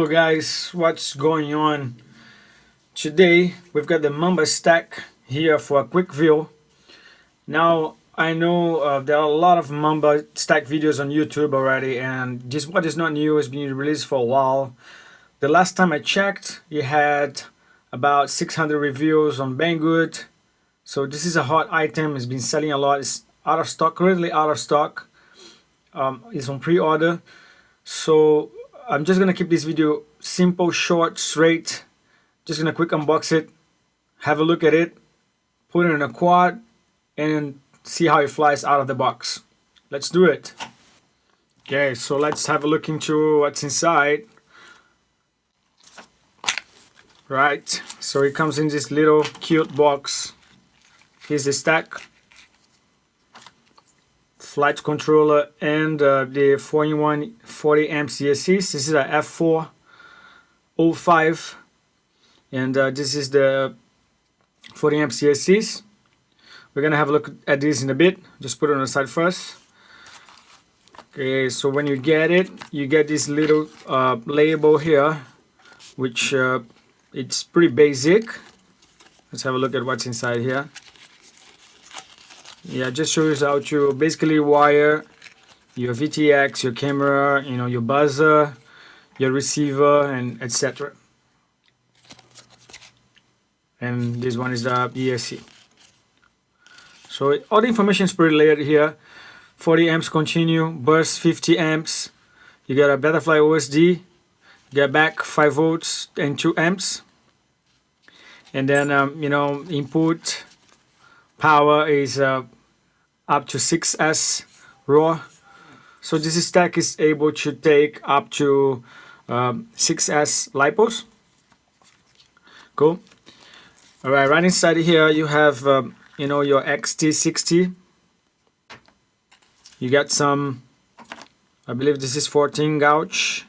guys, what's going on? Today we've got the MAMBA stack here for a quick view. Now I know there are a lot of MAMBA stack videos on YouTube already, and this what is not new, has been released for a while. The last time I checked, it had about 600 reviews on Banggood. So this is a hot item, it's been selling a lot. It's out of stock, currently out of stock. It's on pre-order. So I'm just gonna keep this video simple, short, straight. Just gonna quick unbox it, have a look at it, put it in a quad, and see how it flies out of the box. Let's do it. Okay, so let's have a look into what's inside. Right, so it comes in this little cute box. Here's the stack, flight controller, and the 4-in-1 40 amp ESC. This is a F405, and this is the 40 amp ESCs. We're gonna have a look at this in a bit. Just put it on the side first. Okay, so when you get it, you get this little label here, which it's pretty basic. Let's have a look at what's inside here. Yeah, just shows how to basically wire your VTX, your camera, your buzzer, your receiver, and etc. And this one is the ESC. So all the information is pretty layered here. 40 amps continue, burst 50 amps. You got a Butterfly OSD. You got back 5 volts and 2 amps. And then input power is up to 6S raw. So this stack is able to take up to 6S lipos. Cool. All right, right inside here you have your XT60. You got some, I believe this is 14 gauge.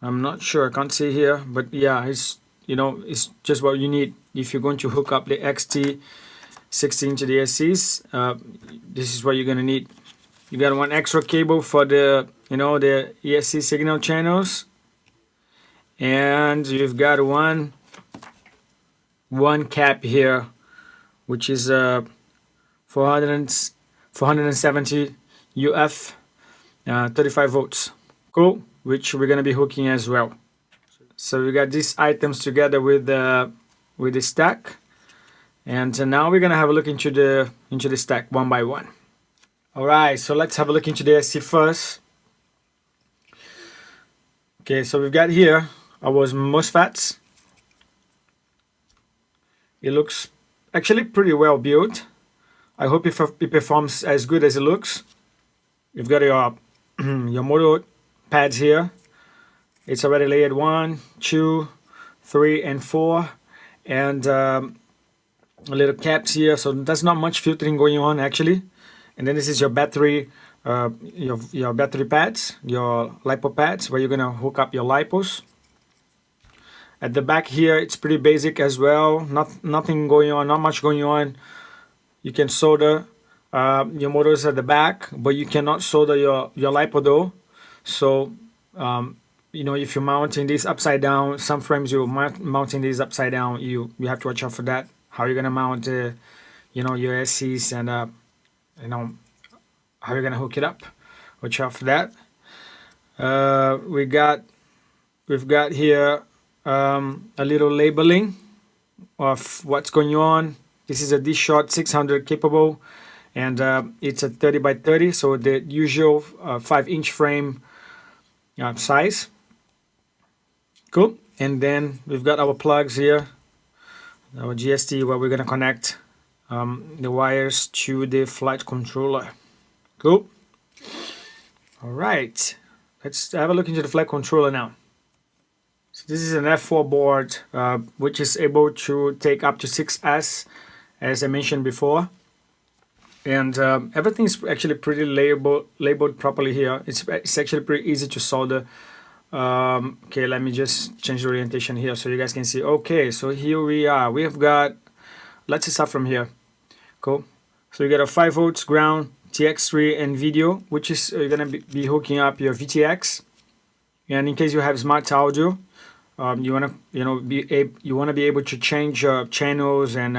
I'm not sure, I can't see here, but yeah, it's it's just what you need if you're going to hook up the XT60 into the ESCs. This is what you're gonna need. You got one extra cable for the the ESC signal channels, and you've got one cap here, which is 470 UF 35 volts. Cool, which we're gonna be hooking as well. So we got these items together with the stack, and now we're gonna have a look into the stack one by one. All right, so let's have a look into the ESC first. Okay, so we've got here our MOSFETs. It looks actually pretty well built. I hope it performs as good as it looks. You've got your your motor pads here. It's already layered 1, 2, 3, and 4, and little caps here. So there's not much filtering going on actually. And then this is your battery, your battery pads, your lipo pads, where you're gonna hook up your lipos. At the back here, it's pretty basic as well. Nothing going on, not much going on. You can solder your motors at the back, but you cannot solder your lipo though. So if you're mounting this upside down, some frames you're mounting these upside down, you have to watch out for that. How you're gonna mount your ESCs, and how you're gonna hook it up. Watch out for that. We've got here a little labeling of what's going on. This is a D-Shot 600 capable, and it's a 30 by 30, so the usual 5-inch frame size. Cool. And then we've got our plugs here, our GST, where we're gonna connect the wires to the flight controller. Cool. All right, let's have a look into the flight controller now. So this is an F4 board, which is able to take up to 6S, as I mentioned before. And everything is actually pretty labeled properly here. It's actually pretty easy to solder. Okay, let me just change the orientation here so you guys can see. Okay, so here we are. We have got, let's start from here. Cool. So you got a 5 volts ground, TX3, and video, which is you're gonna be hooking up your VTX. And in case you have smart audio, you wanna be able to change channels and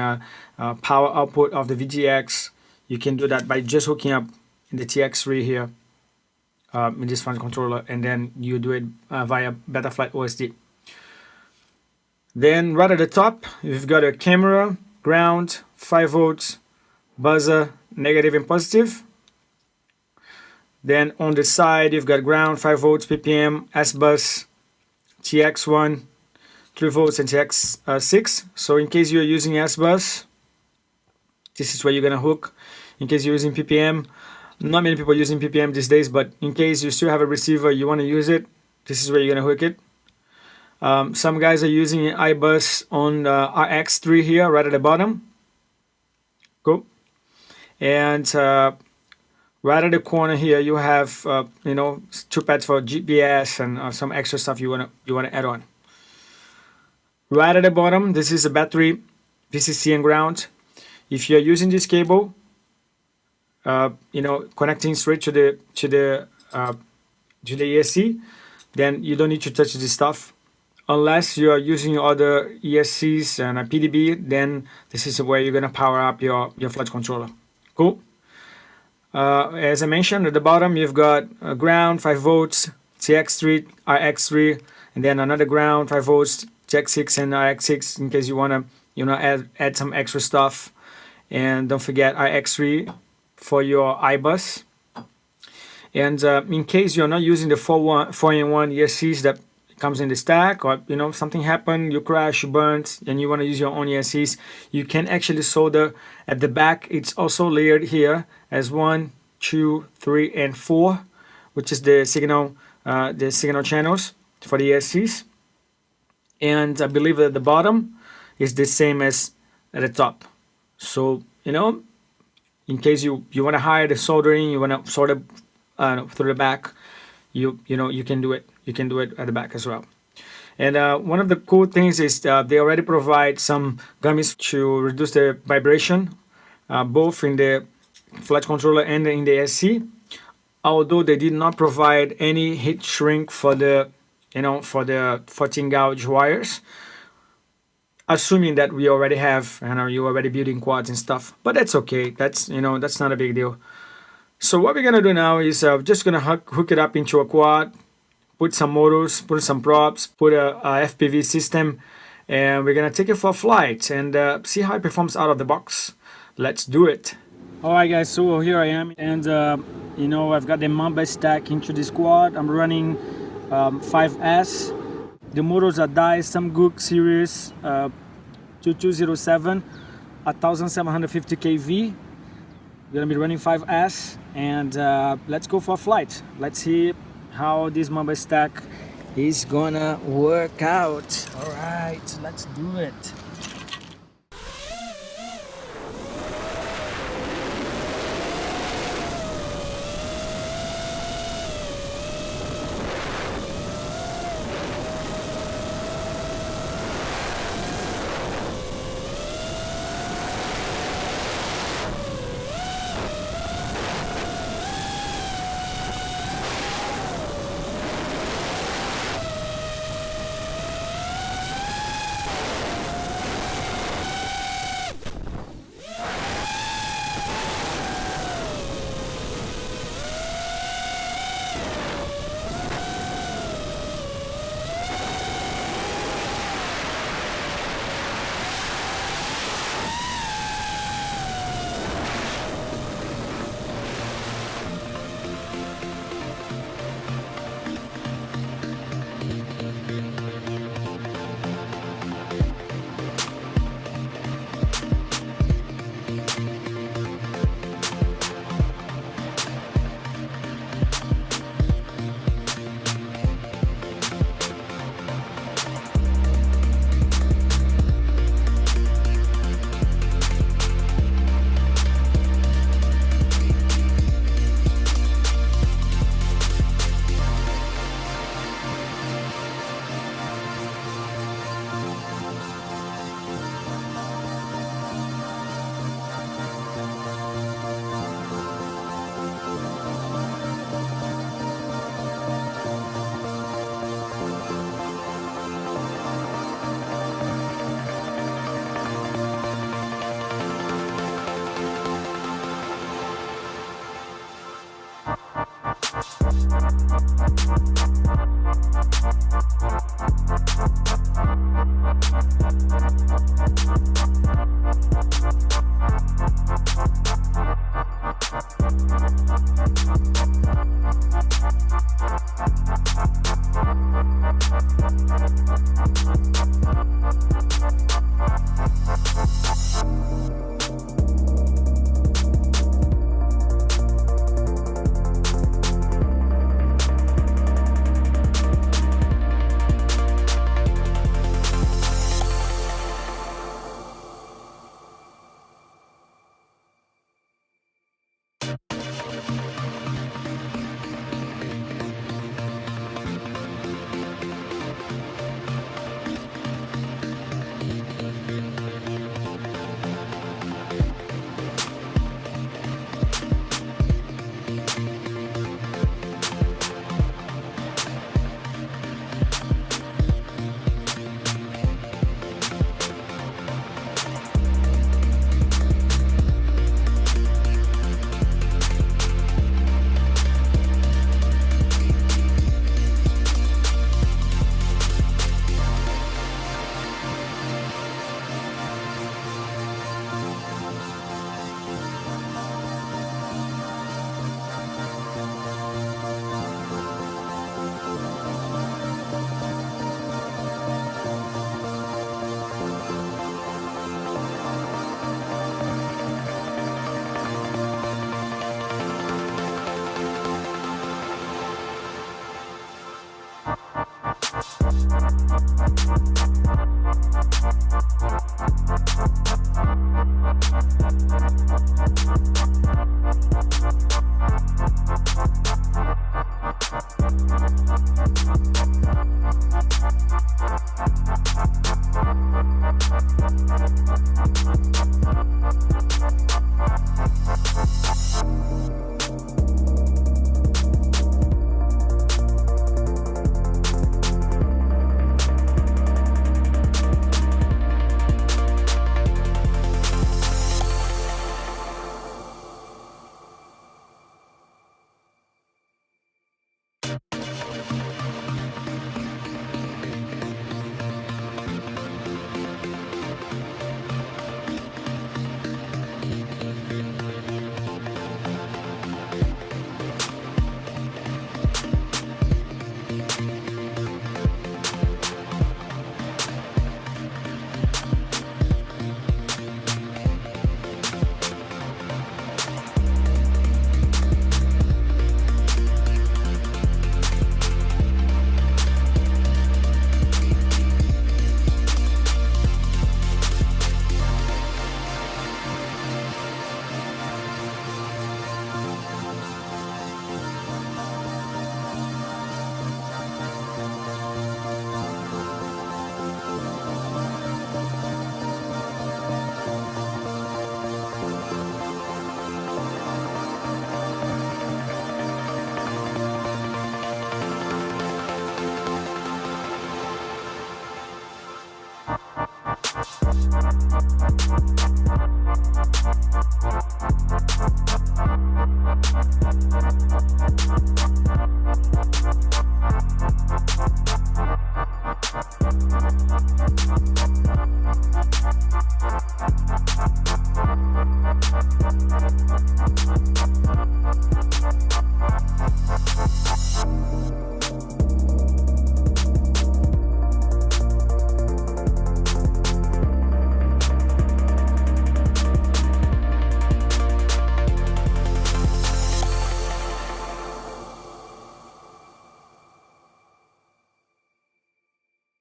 power output of the VTX. You can do that by just hooking up in the TX3 here in this flash controller, and then you do it via Betaflight OSD. Then right at the top, you've got a camera, ground, 5 volts, buzzer, negative and positive. Then on the side, you've got ground, 5 volts, PPM, S-bus, TX1, 3 volts, and TX6. So in case you're using S-bus, this is where you're gonna hook. In case you're using PPM, not many people are using PPM these days, but in case you still have a receiver, you want to use it, this is where you're gonna hook it. Some guys are using iBus on RX3 here, right at the bottom. Cool. And right at the corner here, you have 2 pads for GPS and some extra stuff you wanna add on. Right at the bottom, this is the battery, VCC and ground. If you're using this cable, connecting straight to the ESC, then you don't need to touch this stuff. Unless you are using other ESCs and a PDB, then this is where you're gonna power up your flash controller. Cool. As I mentioned, at the bottom you've got ground, 5 volts, TX3, RX3, and then another ground, 5 volts, TX6 and RX6 in case you wanna add some extra stuff. And don't forget RX3 for your iBus. And in case you're not using the 4-in-1 ESCs that comes in the stack, or something happened, you crash, you burnt, and you want to use your own ESCs, you can actually solder at the back. It's also layered here as 1, 2, 3, and 4, which is the signal channels for the ESCs. And I believe that the bottom is the same as at the top. So in case you want to hide the soldering, you want to solder through the back, you can do it. You can do it at the back as well. And one of the cool things is they already provide some gummies to reduce the vibration, both in the flash controller and in the ESC. Although they did not provide any heat shrink for the 14 gauge wires, assuming that we already have, you're already building quads and stuff. But that's okay. That's not a big deal. So what we're gonna do now is just gonna hook it up into a quad, put some motors, put some props, put a FPV system, and we're gonna take it for a flight and see how it performs out of the box. Let's do it. Alright guys, so here I am, and I've got the MAMBA stack into this quad. I'm running 5S. The motors are Thank BANGGOOD series 2207, 1750 kV. We're gonna be running 5S, and let's go for a flight. Let's see how this MAMBA stack is gonna work out. All right, let's do it.